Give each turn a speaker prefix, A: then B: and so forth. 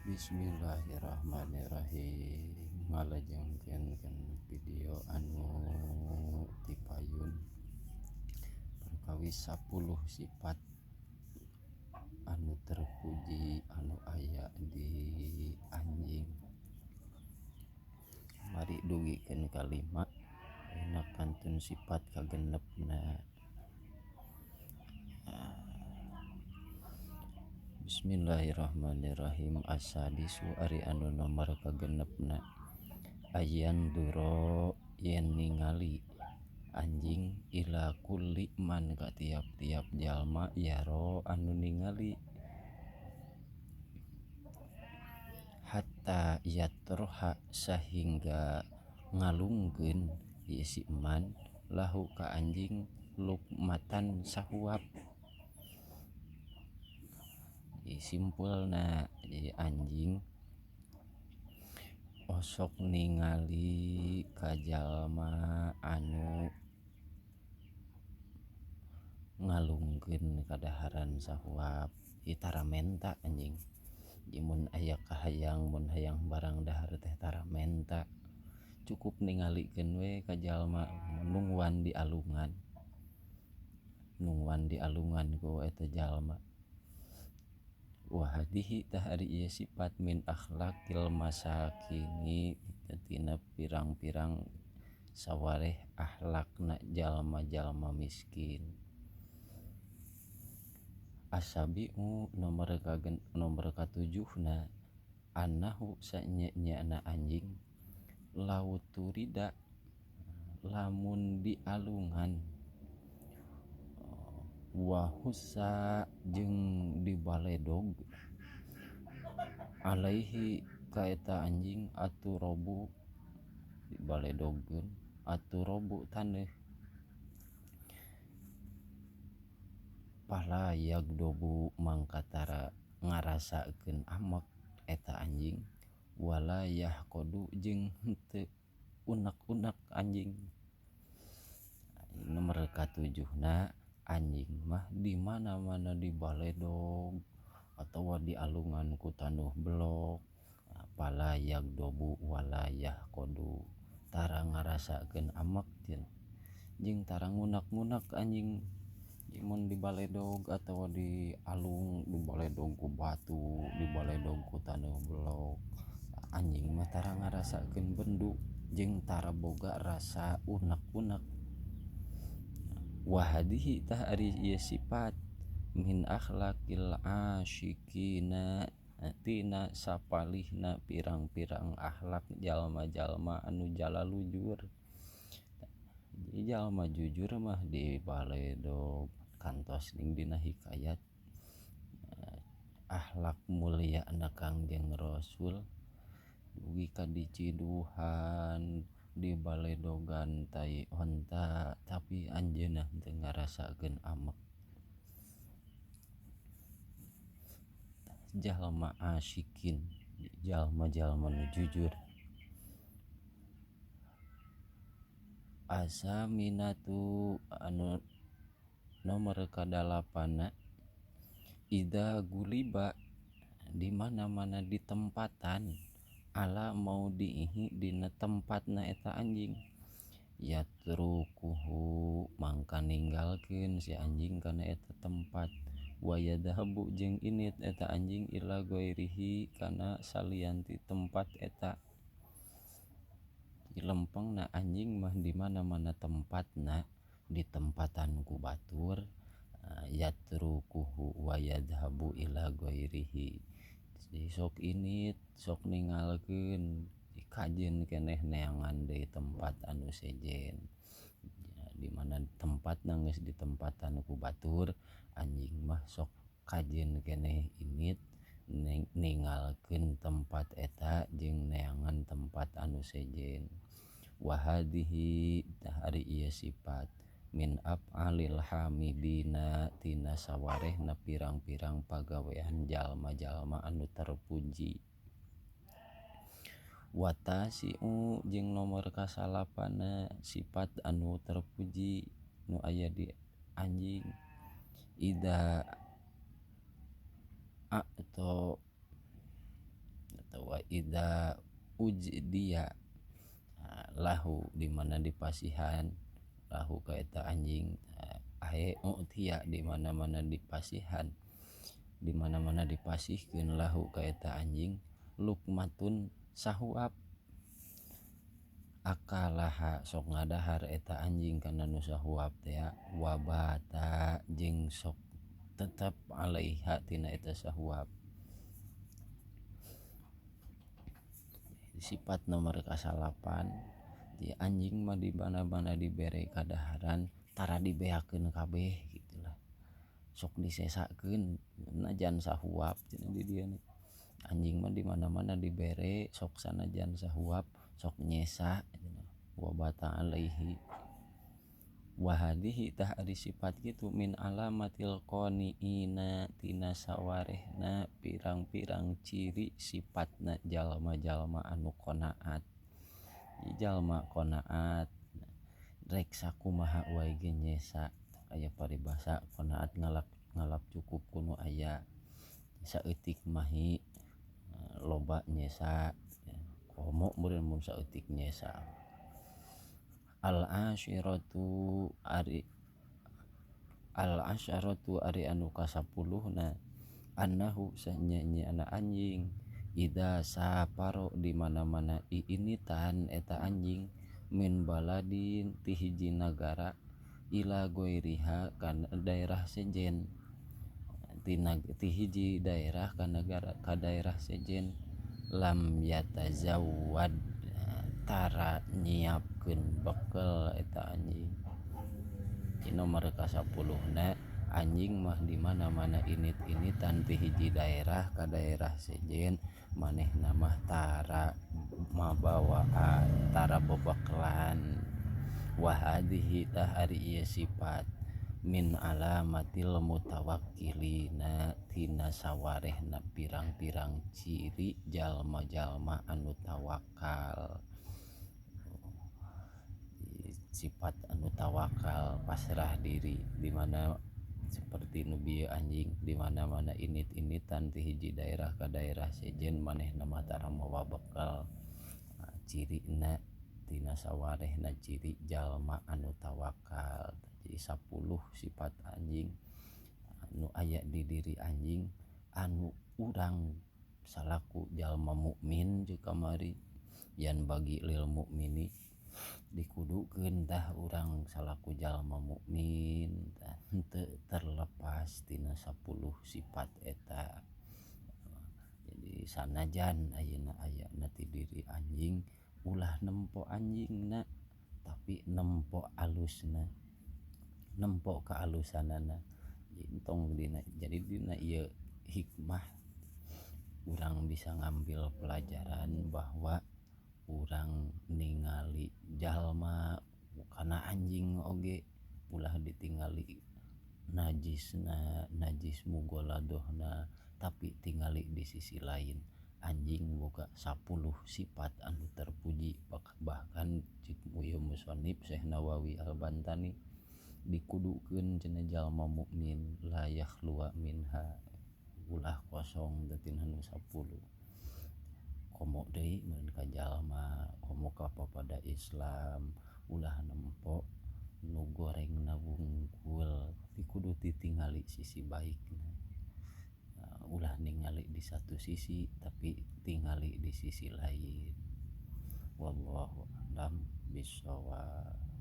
A: Bismillahirrahmanirrahim. Ngalajengkeun video anu tipayun perkawis 10 sifat anu terpuji anu aya di anjing. Mari dugikeun kalima dina kantun sifat kagenepna. Bismillahirrahmanirrahim. Asadisu ari anu nomor kagenepna ayan duro yen ningali anjing ila kulli man ka tiap-tiap jalma yaro anu ningali hatta yatroha sahingga ngalungkeun ieu si man lahu ka anjing lukmatan sahuap. Simpulna jadi anjing osok ningali ka jalma anu ngalungkeun kadaharan sahuap tara menta anjing. Mun aya kahayang mun hayang barang dahar teh tara menta, cukup ningalikeun we ka jalma nungwan di alungan ku eta jalma. Wahadihi tah ari ieu sifat min akhlaqil masakini tina pirang-pirang sawareh akhlakna jalma-jalma miskin. Asabiu nomor katujuhna annahu sanya-nyana anjing lauturida lamun dialungan wahussa jeung dibaledog alaihi ka eta anjing aturobu dibaledogkeun aturobu taneuh pala yagdobu mangka tara ngarasakeun amek eta anjing wala yahqodu jeung henteu unek-unek anjing. Nomor katujuhna anjing mah di mana-mana dibaledog atawa di alungan ku tanuh belok pala yagdobu wala yahqodu tara ngarasakeun amek jeung tara ngunak-ngunak anjing. Mun dibaledog atawa di alung dibaledog ku batu dibaledog ku tanuh belok anjing mah tara ngarasakeun bendu jeung tara boga rasa unek-unek. Wahadihi tah ari ieu sifat min akhlaqil asyikina tina sapalihna pirang-pirang akhlak jalma-jalma anu jala lujur. Jalma jujur mah dibaledog kantos ning dina hikayat akhlak mulyana Kangjeng Rasul dugi ka diciduhan dibaledogan tai onta tapi anjeunna teu ngarasakeun amek. Jalma asyikin jalma-jalma nu jujur. Asaminatu anu nomor kadalapanna ida guliba di mana-mana di tempatan ala mau diihi dina tempatna eta anjing yatrukuhu mangka ninggalkeun si anjing kana eta tempat wayadhabu jeung init eta anjing ila ghairihi kana salianti tempat eta. Lempengna anjing mah di mana-mana tempatna di tempatan ku batur yatrukuhu wa yadhabu ila ghairihi sok init sok ningalkeun kajeun keneh neangan deui tempat anu sejen. Di mana tempatna geus di tempatan ku batur anjing mah sok kajeun keneh init ningalkeun tempat eta jeung neangan tempat anu sejen. Wahadihi tah ari ieu sifat min af'alil hamidina tina sawarehna pirang-pirang pagawean jalma-jalma anu terpuji. Watasi'u jeung nomor kasalapanna sifat anu terpuji nu aya di anjing ida atau ida uji dia lahu di mana dipasihan lahu ka eta anjing ae utia di mana-mana dipasihan di mana-mana dipasihkeun lahu ka eta anjing lukmatun sahuap akalaha sok ngadahar eta anjing kana nu sahuap teh wabata jeung sok tetep alaiha tina eta sahuap. Sifat nomor kasalapan di anjing mah di mana-mana dibere kadaharan tara dibeakeun kabeh gitulah sok disesakeun najan sahuap cenah di dieu anjing mah di mana-mana dibere sok sanajan sahuap sok nyesa wabata alaihi wahadihi tah ari sifat kitu min alamatil qoniina tina sawarehna pirang-pirang ciri sifatna jalma-jalma anu qanaat. Jalma qanaat rek sakumaha wae ge nyesa aya paribasa qanaat ngalap cukup kuno aya saeutik mahi loba nyesa komo meureun mun saeutik nyesa. Al-asyaratu ari anu kasapuluhna annahu sanyanya anjing ida saparo di mana-mana iinitan eta anjing min baladin ti hiji nagara ila goiriha kana daerah sejen ti hiji daerah ka negara ka daerah sejen lam yatazawwad tara nyiapkeun bekel eta anjing. Nomor ka-10na anjing mah di mana-mana init-initan ti hiji daerah ka daerah sejen manehna mah tara mabawaan tara bebekelan wa hadhihi tah ari ieu sifat min alamatil mutawakkilina tina sawarehna pirang-pirang ciri jalma-jalma anu tawakal. Sifat anu tawakal pasrah diri di mana seperti nubieu anjing di mana-mana init-initan ti hiji daerah ka daerah sejen manehna mah tara mawa bekal cirina tina sawarehna ciri jalma anu tawakal. Jadi 10 sifat anjing anu aya di diri anjing anu urang salaku jalma mukmin juga mari yan bagi lil mukmini dikudukeun tah urang salaku jalma mukmin henteu terlepas tina 10 sifat eta. Jadi sanajan ayeuna aya ti diri anjing ulah nempo anjingna tapi nempo alusna nempo kaalusanana entong jadi dina ieu hikmah urang bisa ngambil pelajaran bahwa urang ningali jalma kana anjing oge ulah ditingali najisna najis mugoladohna tapi tingali di sisi lain anjing boga 10 sifat anu terpuji bahkan cik ieu musannif Syekh Nawawi Al-Bantani dikudukeun cenah jalma mukmin la yakhluwa minha ulah kosong teu tina nu 10 komo deui mun ka jalma komo ka papada Islam ulah nempo nu gorengna wungkul tapi kudu ditingali sisi baikna ulah ningali di satu sisi tapi tingali di sisi lain wallahu a'lam bishawab.